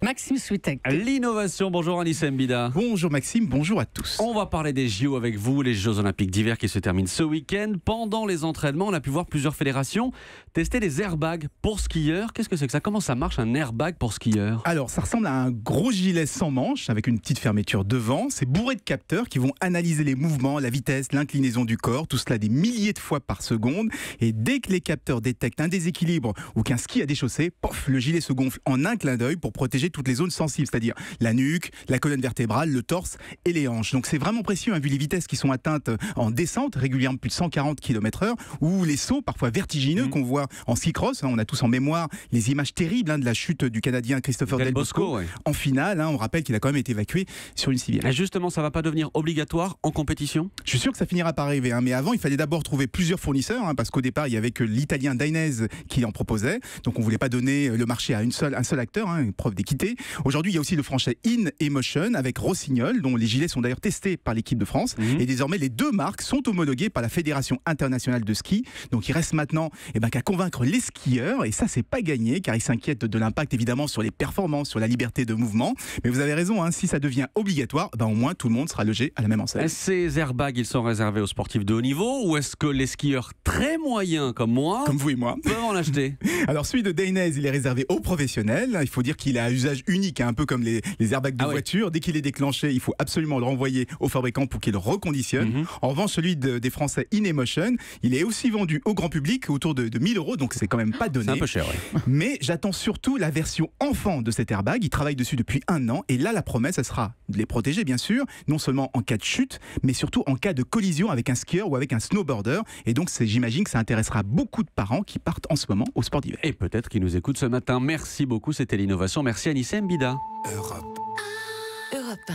Maxime Switek. L'innovation, bonjour Anissa Mbida. Bonjour Maxime, bonjour à tous. On va parler des JO avec vous, les Jeux Olympiques d'hiver qui se terminent ce week-end. Pendant les entraînements, on a pu voir plusieurs fédérations tester des airbags pour skieurs. Qu'est-ce que c'est que ça? Comment ça marche un airbag pour skieur? Alors, ça ressemble à un gros gilet sans manche avec une petite fermeture devant. C'est bourré de capteurs qui vont analyser les mouvements, la vitesse, l'inclinaison du corps, tout cela des milliers de fois par seconde. Et dès que les capteurs détectent un déséquilibre ou qu'un ski a déchaussé, pof, le gilet se gonfle en un clin d'œil pour protéger toutes les zones sensibles, c'est-à-dire la nuque, la colonne vertébrale, le torse et les hanches. Donc c'est vraiment précieux, vu les vitesses qui sont atteintes en descente, régulièrement plus de 140 km/h, ou les sauts parfois vertigineux qu'on voit en ski cross. On a tous en mémoire les images terribles de la chute du Canadien Christopher Del Bosco en finale. On rappelle qu'il a quand même été évacué sur une civière. Et justement, ça ne va pas devenir obligatoire en compétition? Je suis sûr que ça finira par arriver, mais avant il fallait d'abord trouver plusieurs fournisseurs, parce qu'au départ il y avait que l'italien Dainese qui en proposait, donc on voulait pas donner le marché à un seul acteur, preuve d'équité. Aujourd'hui il y a aussi le français InEmotion avec Rossignol, dont les gilets sont d'ailleurs testés par l'équipe de France, et désormais les deux marques sont homologuées par la Fédération internationale de ski. Donc il reste maintenant qu'à convaincre les skieurs, et ça c'est pas gagné car ils s'inquiètent de l'impact évidemment sur les performances, sur la liberté de mouvement. Mais vous avez raison, si ça devient obligatoire, au moins tout le monde sera logé à la même enseigne. Ces airbags, ils sont réservés aux sportifs de haut niveau, ou est-ce que les skieurs très moyens comme moi, comme vous et moi, peuvent en acheter? Alors celui de Dainese, il est réservé aux professionnels. Il faut dire qu'il est à usage unique, un peu comme les airbags de voiture. Dès qu'il est déclenché, il faut absolument le renvoyer au fabricant pour qu'il le reconditionne. En revanche, celui des Français InEmotion, il est aussi vendu au grand public autour de 1000 €, donc c'est quand même pas donné. C'est un peu cher, oui. Mais j'attends surtout la version enfant de cet airbag. Il travaille dessus depuis 1 an, et là la promesse, ça sera de les protéger bien sûr, non seulement en cas de chute, mais surtout en cas de collision avec un skieur ou avec un snowboarder. Et donc j'imagine que ça intéressera beaucoup de parents qui partent en ce moment au sport d'hiver. Et peut-être qui nous écoutent ce matin. Merci beaucoup, c'était l'innovation. Merci Anissa Mbida. Europe 1.